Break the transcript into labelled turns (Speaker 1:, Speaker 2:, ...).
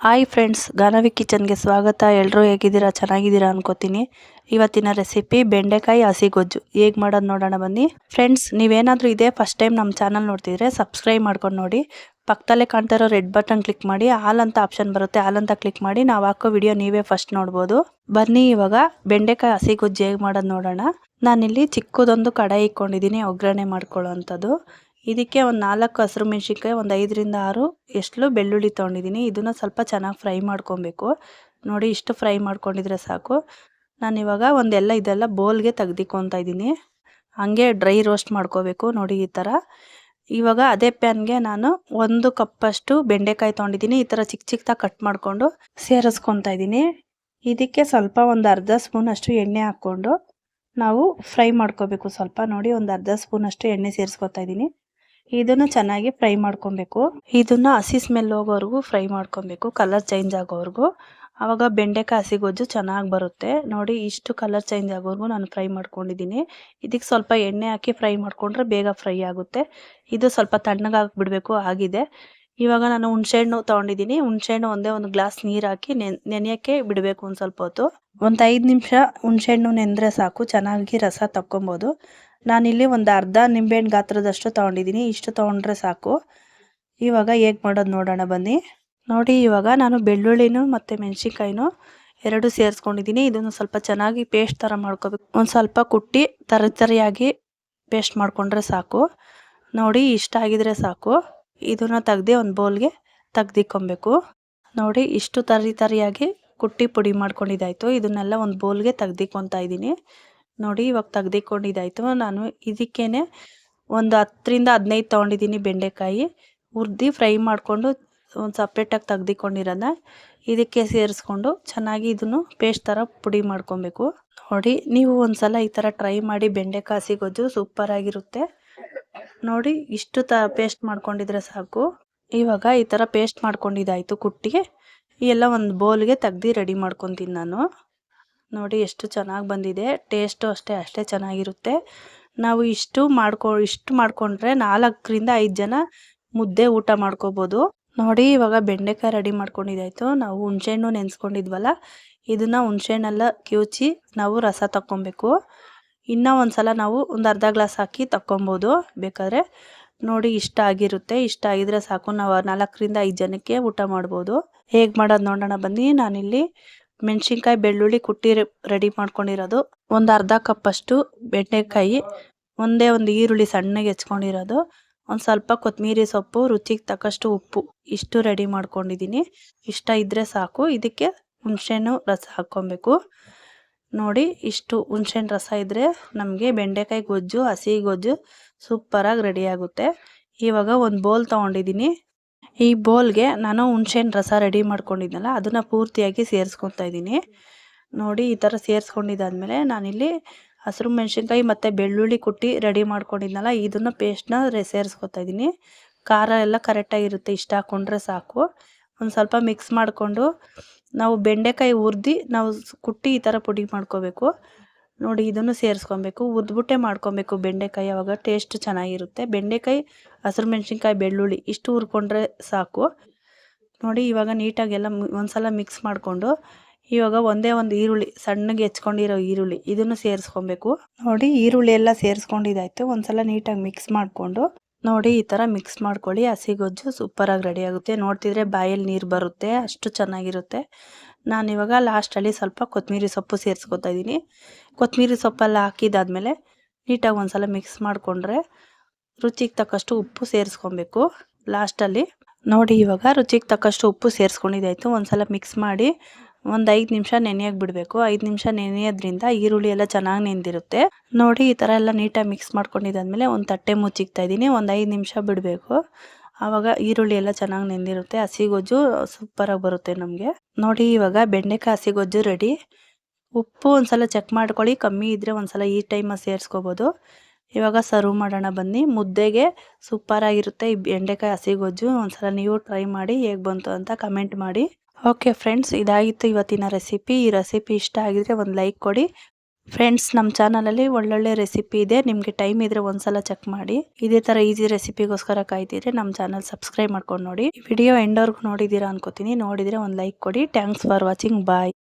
Speaker 1: Hi friends, Ganavi ಕಿಚನ್ಗೆ ಸ್ವಾಗತ. ಎಲ್ಲರೂ ಹೇಗಿದ್ದೀರಾ? ಚೆನ್ನಾಗಿದ್ದೀರಾ ಅನ್ಕೋತೀನಿ. ಇವತ್ತಿನ ರೆಸಿಪಿ ಬೆಂಡೆಕಾಯಿ ಹಸಿಗೊಜ್ಜು ಹೇಗೆ ಮಾಡೋದು ನೋಡೋಣ ಬನ್ನಿ. ಫ್ರೆಂಡ್ಸ್, ನೀವೇನಾದರೂ ಇದೇ ಫಸ್ಟ್ ಟೈಮ್ ನಮ್ಮ ಚಾನಲ್ ನೋಡ್ತಿದ್ರೆ ಸಬ್ಸ್ಕ್ರೈಬ್ ಮಾಡ್ಕೊಂಡು ನೋಡಿ. ಪಕ್ಕದಲ್ಲೇ ಕಾಣ್ತಾ ಇರೋ ರೆಡ್ ಬಟನ್ ಕ್ಲಿಕ್ ಮಾಡಿ, ಆಲ್ ಅಂತ ಆಪ್ಷನ್ ಬರುತ್ತೆ, ಆಲ್ ಅಂತ ಕ್ಲಿಕ್ ಮಾಡಿ ನಾವು ಹಾಕೋ ವಿಡಿಯೋ ನೀವೇ ಫಸ್ಟ್ ನೋಡ್ಬೋದು. ಬನ್ನಿ ಇವಾಗ ಬೆಂಡೆಕಾಯಿ ಹಸಿಗೊಜ್ಜು ಹೇಗೆ ಮಾಡೋದು ನೋಡೋಣ. ನಾನಿಲ್ಲಿ ಚಿಕ್ಕದೊಂದು ಕಡಾಯಿ ಇಟ್ಕೊಂಡಿದ್ದೀನಿ ಒಗ್ಗರಣೆ ಮಾಡ್ಕೊಳ್ಳೋ ಅಂಥದ್ದು. ಇದಕ್ಕೆ ಒಂದು 4 ಹಸಿರು ಮೆಣಸಿನ್ಕಾಯಿ, ಒಂದು 5ರಿಂದ 6 ಎಷ್ಟು ಬೆಳ್ಳುಳ್ಳಿ ತೊಗೊಂಡಿದ್ದೀನಿ. ಇದನ್ನು ಸ್ವಲ್ಪ ಚೆನ್ನಾಗಿ ಫ್ರೈ ಮಾಡ್ಕೊಬೇಕು. ನೋಡಿ, ಇಷ್ಟು ಫ್ರೈ ಮಾಡ್ಕೊಂಡಿದ್ರೆ ಸಾಕು. ನಾನಿವಾಗ ಇದೆಲ್ಲ ಬೋಲ್ಗೆ ತೆಗ್ದಿಕೊತಾ ಇದ್ದೀನಿ. ಹಾಗೆ ಡ್ರೈ ರೋಸ್ಟ್ ಮಾಡ್ಕೋಬೇಕು. ನೋಡಿ ಈ ಥರ. ಇವಾಗ ಅದೇ ಪ್ಯಾನ್ಗೆ ನಾನು 1 ಕಪ್ಪಷ್ಟು ಬೆಂಡೆಕಾಯಿ ತೊಗೊಂಡಿದ್ದೀನಿ. ಈ ಥರ ಚಿಕ್ಕ ಚಿಕ್ಕದಾಗಿ ಕಟ್ ಮಾಡಿಕೊಂಡು ಸೇರಿಸ್ಕೊತಾ ಇದ್ದೀನಿ. ಇದಕ್ಕೆ ಸ್ವಲ್ಪ ಒಂದು ಅರ್ಧ ಸ್ಪೂನ್ ಅಷ್ಟು ಎಣ್ಣೆ ಹಾಕ್ಕೊಂಡು ನಾವು ಫ್ರೈ ಮಾಡ್ಕೋಬೇಕು. ಸ್ವಲ್ಪ ನೋಡಿ, ಒಂದು ಅರ್ಧ ಸ್ಪೂನ್ ಅಷ್ಟು ಎಣ್ಣೆ ಸೇರಿಸ್ಕೊತಾ ಇದ್ದೀನಿ. ಇದನ್ನು ಚೆನ್ನಾಗಿ ಫ್ರೈ ಮಾಡ್ಕೊಬೇಕು. ಇದನ್ನ ಹಸಿ ಸ್ಮೆಲ್ ಹೋಗೋವರೆಗೂ ಫ್ರೈ ಮಾಡ್ಕೊಬೇಕು, ಕಲರ್ ಚೇಂಜ್ ಆಗೋವರೆಗೂ. ಆವಾಗ ಬೆಂಡೆಕಾಯಿ ಹಸಿಗೊಜ್ಜು ಚೆನ್ನಾಗಿ ಬರುತ್ತೆ. ನೋಡಿ, ಇಷ್ಟು ಕಲರ್ ಚೇಂಜ್ ಆಗೋವರೆಗೂ ನಾನು ಫ್ರೈ ಮಾಡ್ಕೊಂಡಿದ್ದೀನಿ. ಇದಕ್ಕೆ ಸ್ವಲ್ಪ ಎಣ್ಣೆ ಹಾಕಿ ಫ್ರೈ ಮಾಡ್ಕೊಂಡ್ರೆ ಬೇಗ ಫ್ರೈ ಆಗುತ್ತೆ. ಇದು ಸ್ವಲ್ಪ ತಣ್ಣಗಾಗಿ ಬಿಡಬೇಕು. ಆಗಿದೆ. ಇವಾಗ ನಾನು ಹುಣಸೆಹಣ್ಣು ತೊಗೊಂಡಿದ್ದೀನಿ. ಹುಣಸೆಹಣ್ಣು ಒಂದು ಗ್ಲಾಸ್ ನೀರು ಹಾಕಿ ನೆನೆಯೋಕ್ಕೆ ಬಿಡಬೇಕು ಒಂದು ಸ್ವಲ್ಪ ಹೊತ್ತು. ಒಂದು 5 ನಿಮಿಷ ಹುಣಸೆಹಣ್ಣು ನೆಂದರೆ ಸಾಕು, ಚೆನ್ನಾಗಿ ರಸ ತಕ್ಕೊಬೋದು. ನಾನಿಲ್ಲಿ ಒಂದು ಅರ್ಧ ನಿಂಬೆಹಣ್ಣು ಗಾತ್ರದಷ್ಟು ತೊಗೊಂಡಿದ್ದೀನಿ. ಇಷ್ಟು ತೊಗೊಂಡ್ರೆ ಸಾಕು. ಇವಾಗ ಹೇಗೆ ಮಾಡೋದು ನೋಡೋಣ ಬನ್ನಿ. ನೋಡಿ, ಇವಾಗ ನಾನು ಬೆಳ್ಳುಳ್ಳಿನೂ ಮತ್ತು ಮೆಣಸಿನ್ಕಾಯಿನೂ ಎರಡು ಸೇರಿಸ್ಕೊಂಡಿದ್ದೀನಿ. ಇದನ್ನು ಸ್ವಲ್ಪ ಚೆನ್ನಾಗಿ ಪೇಸ್ಟ್ ಥರ ಮಾಡ್ಕೋಬೇಕು. ಒಂದು ಸ್ವಲ್ಪ ಕುಟ್ಟಿ ತರಿಯಾಗಿ ಪೇಸ್ಟ್ ಮಾಡಿಕೊಂಡ್ರೆ ಸಾಕು. ನೋಡಿ, ಇಷ್ಟ ಆಗಿದ್ರೆ ಸಾಕು. ಇದನ್ನು ತೆಗ್ದು ಒಂದು ಬೌಲ್ಗೆ ತೆಗ್ದಿಕ್ಕೊಬೇಕು. ನೋಡಿ, ಇಷ್ಟು ತರಿಯಾಗಿ ಕುಟ್ಟಿ ಪುಡಿ ಮಾಡ್ಕೊಂಡಿದ್ದಾಯಿತು. ಇದನ್ನೆಲ್ಲ ಒಂದು ಬೌಲ್ಗೆ ತೆಗ್ದಿಕ್ಕೊತಾ ಇದ್ದೀನಿ. ನೋಡಿ, ಇವಾಗ ತೆಗ್ದಿಕೊಂಡಿದ್ದಾಯಿತು. ನಾನು ಇದಕ್ಕೇನೆ ಒಂದು 10ರಿಂದ 15 ತೊಗೊಂಡಿದ್ದೀನಿ ಬೆಂಡೆಕಾಯಿ. ಹುರಿದು ಫ್ರೈ ಮಾಡಿಕೊಂಡು ಒಂದು ಸಪ್ರೇಟಾಗಿ ತೆಗ್ದಿಕೊಂಡಿರೋದನ್ನ ಇದಕ್ಕೆ ಸೇರಿಸ್ಕೊಂಡು ಚೆನ್ನಾಗಿ ಇದನ್ನು ಪೇಸ್ಟ್ ಥರ ಪುಡಿ ಮಾಡ್ಕೊಬೇಕು. ನೋಡಿ, ನೀವು ಒಂದ್ಸಲ ಈ ಥರ ಟ್ರೈ ಮಾಡಿ. ಬೆಂಡೆಕಾಯಿ ಹಸಿಗೊಜ್ಜು ಸೂಪರಾಗಿರುತ್ತೆ. ನೋಡಿ, ಇಷ್ಟು ಪೇಸ್ಟ್ ಮಾಡ್ಕೊಂಡಿದ್ರೆ ಸಾಕು. ಇವಾಗ ಈ ಥರ ಪೇಸ್ಟ್ ಮಾಡ್ಕೊಂಡಿದ್ದಾಯಿತು ಕುಟ್ಟಿ. ಎಲ್ಲ ಒಂದು ಬೌಲ್ಗೆ ತೆಗ್ದು ರೆಡಿ ಮಾಡ್ಕೊತೀನಿ ನಾನು. ನೋಡಿ, ಎಷ್ಟು ಚೆನ್ನಾಗಿ ಬಂದಿದೆ. ಟೇಸ್ಟು ಅಷ್ಟೇ ಚೆನ್ನಾಗಿರುತ್ತೆ. ನಾವು ಇಷ್ಟು ಮಾಡಿಕೊಂಡ್ರೆ 4ರಿಂದ 5 ಜನ ಮುದ್ದೆ ಊಟ ಮಾಡ್ಕೋಬೋದು. ನೋಡಿ, ಇವಾಗ ಬೆಂಡೆಕಾಯಿ ರೆಡಿ ಮಾಡ್ಕೊಂಡಿದ್ದಾಯಿತು. ನಾವು ಹುಣಸೆಹಣ್ಣು ನೆನೆಸ್ಕೊಂಡಿದ್ವಲ್ಲ, ಇದನ್ನು ಹುಣಸೆಹಣ್ಣೆಲ್ಲ ಕಿವುಚಿ ನಾವು ರಸ ತಕ್ಕೊಬೇಕು. ಇನ್ನೂ ಒಂದು ಸಲ ನಾವು ಒಂದು ಅರ್ಧ ಗ್ಲಾಸ್ ಹಾಕಿ ತಕ್ಕೊಬೋದು ಬೇಕಾದರೆ. ನೋಡಿ, ಇಷ್ಟ ಆಗಿರುತ್ತೆ. ಇಷ್ಟ ಆಗಿದ್ರೆ ಸಾಕು. ನಾವು 4ರಿಂದ 5 ಜನಕ್ಕೆ ಊಟ ಮಾಡ್ಬೋದು. ಹೇಗೆ ಮಾಡೋದು ನೋಡೋಣ ಬನ್ನಿ. ನಾನಿಲ್ಲಿ ಮೆಣಸಿನ್ಕಾಯಿ, ಬೆಳ್ಳುಳ್ಳಿ ಕುಟ್ಟಿ ರೆಡಿ ಮಾಡ್ಕೊಂಡಿರೋದು, ಒಂದು ಅರ್ಧ ಕಪ್ಪಷ್ಟು ಬೆಂಡೆಕಾಯಿ, ಒಂದು ಈರುಳ್ಳಿ ಸಣ್ಣಗೆ ಹೆಚ್ಕೊಂಡಿರೋದು, ಒಂದು ಸ್ವಲ್ಪ ಕೊತ್ತಂಬರಿ ಸೊಪ್ಪು, ರುಚಿಗೆ ತಕ್ಕಷ್ಟು ಉಪ್ಪು, ಇಷ್ಟು ರೆಡಿ ಮಾಡ್ಕೊಂಡಿದ್ದೀನಿ. ಇಷ್ಟ ಇದ್ದರೆ ಸಾಕು. ಇದಕ್ಕೆ ಹುಣಸೆಹಣ್ಣು ರಸ ಹಾಕ್ಕೊಬೇಕು. ನೋಡಿ, ಇಷ್ಟು ಹುಣಸೆಹಣ್ಣು ರಸ ಇದ್ದರೆ ನಮಗೆ ಬೆಂಡೆಕಾಯಿ ಗೊಜ್ಜು, ಹಸಿ ಗೊಜ್ಜು ಸೂಪರಾಗಿ ರೆಡಿ ಆಗುತ್ತೆ. ಇವಾಗ ಒಂದು ಬೌಲ್ ತೊಗೊಂಡಿದ್ದೀನಿ. ಈ ಬೌಲ್ಗೆ ನಾನು ಹುಣಸೆಹಣ್ಣು ರಸ ರೆಡಿ ಮಾಡ್ಕೊಂಡಿದ್ನಲ್ಲ, ಅದನ್ನು ಪೂರ್ತಿಯಾಗಿ ಸೇರಿಸ್ಕೊತಾ ಇದ್ದೀನಿ. ನೋಡಿ, ಈ ಥರ ಸೇರಿಸ್ಕೊಂಡಿದ್ದಾದ್ಮೇಲೆ ನಾನಿಲ್ಲಿ ಹಸಿರು ಮೆಣಸಿನ್ಕಾಯಿ ಮತ್ತು ಬೆಳ್ಳುಳ್ಳಿ ಕುಟ್ಟಿ ರೆಡಿ ಮಾಡ್ಕೊಂಡಿದ್ನಲ್ಲ, ಇದನ್ನು ಪೇಸ್ಟ್ನ ಸೇರಿಸ್ಕೊತಾ ಇದ್ದೀನಿ. ಖಾರ ಎಲ್ಲ ಕರೆಕ್ಟಾಗಿರುತ್ತೆ. ಇಷ್ಟ ಹಾಕ್ಕೊಂಡ್ರೆ ಸಾಕು. ಒಂದು ಸ್ವಲ್ಪ ಮಿಕ್ಸ್ ಮಾಡಿಕೊಂಡು ನಾವು ಬೆಂಡೆಕಾಯಿ ಹುರಿದು ನಾವು ಕುಟ್ಟಿ ಈ ಥರ ಪುಡಿ ಮಾಡ್ಕೋಬೇಕು. ನೋಡಿ, ಇದನ್ನು ಸೇರಿಸ್ಕೊಬೇಕು. ಹುರಿದ್ಬಿಟ್ಟೆ ಮಾಡ್ಕೊಬೇಕು ಬೆಂಡೆಕಾಯಿ, ಆವಾಗ ಟೇಸ್ಟ್ ಚೆನ್ನಾಗಿರುತ್ತೆ. ಬೆಂಡೆಕಾಯಿ, ಹಸಿರು ಮೆಣಸಿನ್ಕಾಯಿ, ಬೆಳ್ಳುಳ್ಳಿ ಇಷ್ಟು ಹುರ್ಕೊಂಡ್ರೆ ಸಾಕು. ನೋಡಿ, ಇವಾಗ ನೀಟಾಗಿ ಎಲ್ಲ ಒಂದ್ಸಲ ಮಿಕ್ಸ್ ಮಾಡಿಕೊಂಡು ಇವಾಗ ಒಂದು ಈರುಳ್ಳಿ ಸಣ್ಣಗೆ ಹೆಚ್ಕೊಂಡಿರೋ ಈರುಳ್ಳಿ ಇದನ್ನು ಸೇರಿಸ್ಕೊಬೇಕು. ನೋಡಿ, ಈರುಳ್ಳಿ ಎಲ್ಲ ಸೇರಿಸ್ಕೊಂಡಿದ್ದಾಯಿತು. ಒಂದ್ಸಲ ನೀಟಾಗಿ ಮಿಕ್ಸ್ ಮಾಡಿಕೊಂಡು ನೋಡಿ, ಈ ಥರ ಮಿಕ್ಸ್ ಮಾಡ್ಕೊಳ್ಳಿ. ಹಸಿಗೊಜ್ಜು ಸೂಪರಾಗಿ ರೆಡಿ ಆಗುತ್ತೆ. ನೋಡ್ತಿದ್ರೆ ಬಾಯಲ್ಲಿ ನೀರು ಬರುತ್ತೆ, ಅಷ್ಟು ಚೆನ್ನಾಗಿರುತ್ತೆ. ನಾನಿವಾಗ ಲಾಸ್ಟಲ್ಲಿ ಸ್ವಲ್ಪ ಕೊತ್ತಂಬರಿ ಸೊಪ್ಪು ಸೇರಿಸ್ಕೊತಾ ಇದ್ದೀನಿ. ಕೊತ್ತಂಬರಿ ಸೊಪ್ಪೆಲ್ಲ ಹಾಕಿದಾದ್ಮೇಲೆ ನೀಟಾಗಿ ಒಂದ್ಸಲ ಮಿಕ್ಸ್ ಮಾಡಿಕೊಂಡ್ರೆ ರುಚಿಗೆ ತಕ್ಕಷ್ಟು ಉಪ್ಪು ಸೇರಿಸ್ಕೊಬೇಕು ಲಾಸ್ಟಲ್ಲಿ. ನೋಡಿ, ಇವಾಗ ರುಚಿಗೆ ತಕ್ಕಷ್ಟು ಉಪ್ಪು ಸೇರಿಸ್ಕೊಂಡಿದ್ದಾಯಿತು. ಒಂದ್ಸಲ ಮಿಕ್ಸ್ ಮಾಡಿ ಒಂದು 5 ನಿಮಿಷ ನೆನೆಯೋಕೆ ಬಿಡಬೇಕು. 5 ನಿಮಿಷ ನೆನೆಯೋದ್ರಿಂದ ಈರುಳ್ಳಿ ಎಲ್ಲ ಚೆನ್ನಾಗಿ ನೆಂದಿರುತ್ತೆ. ನೋಡಿ, ಈ ಥರ ಎಲ್ಲ ನೀಟಾಗಿ ಮಿಕ್ಸ್ ಮಾಡ್ಕೊಂಡಿದ್ದಾದ್ಮೇಲೆ ಒಂದು ತಟ್ಟೆ ಮುಚ್ಚಿಕ್ತಾ ಇದ್ದೀನಿ. ಒಂದು 5 ನಿಮಿಷ ಬಿಡಬೇಕು. ಆವಾಗ ಈರುಳ್ಳಿ ಎಲ್ಲ ಚೆನ್ನಾಗಿ ನೆಂದಿರುತ್ತೆ. ಹಸಿಗೊಜ್ಜು ಸೂಪರಾಗಿ ಬರುತ್ತೆ ನಮಗೆ. ನೋಡಿ, ಇವಾಗ ಬೆಂಡೆಕಾಯಿ ಹಸಿಗೊಜ್ಜು ರೆಡಿ. ಉಪ್ಪು ಒಂದ್ಸಲ ಚೆಕ್ ಮಾಡ್ಕೊಳ್ಳಿ. ಕಮ್ಮಿ ಇದ್ದರೆ ಒಂದ್ಸಲ ಈ ಟೈಮಲ್ಲಿ ಸೇರಿಸ್ಕೋಬೋದು. ಇವಾಗ ಸರ್ವ್ ಮಾಡೋಣ ಬನ್ನಿ. ಮುದ್ದೆಗೆ ಸೂಪರಾಗಿರುತ್ತೆ ಈ ಬೆಂಡೆಕಾಯಿ ಹಸಿಗೊಜ್ಜು. ಒಂದ್ಸಲ ನೀವು ಟ್ರೈ ಮಾಡಿ, ಹೇಗೆ ಬಂತು ಅಂತ ಕಮೆಂಟ್ ಮಾಡಿ. ಓಕೆ ಫ್ರೆಂಡ್ಸ್, ಇದಾಗಿತ್ತು ಇವತ್ತಿನ ರೆಸಿಪಿ. ಈ ರೆಸಿಪಿ ಇಷ್ಟ ಆಗಿದ್ರೆ ಒಂದು ಲೈಕ್ ಕೊಡಿ. ಫ್ರೆಂಡ್ಸ್, ನಮ್ಮ ಚಾನಲಲ್ಲಿ ಒಳ್ಳೊಳ್ಳೆ ರೆಸಿಪಿ ಇದೆ. ನಿಮಗೆ ಟೈಮ್ ಇದ್ರೆ ಒಂದ್ಸಲ ಚೆಕ್ ಮಾಡಿ. ಇದೇ ತರ ಈಸಿ ರೆಸಿಪಿಗೋಸ್ಕರ ಕಾಯ್ತಿದ್ರೆ ನಮ್ಮ ಚಾನಲ್ ಸಬ್ಸ್ಕ್ರೈಬ್ ಮಾಡ್ಕೊಂಡು ನೋಡಿ. ವಿಡಿಯೋ ಎಂಡ್ವರೆಗೂ ನೋಡಿದೀರಾ ಅನ್ಕೋತೀನಿ. ನೋಡಿದ್ರೆ ಒಂದು ಲೈಕ್ ಕೊಡಿ. Thanks for watching. ಬಾಯ್.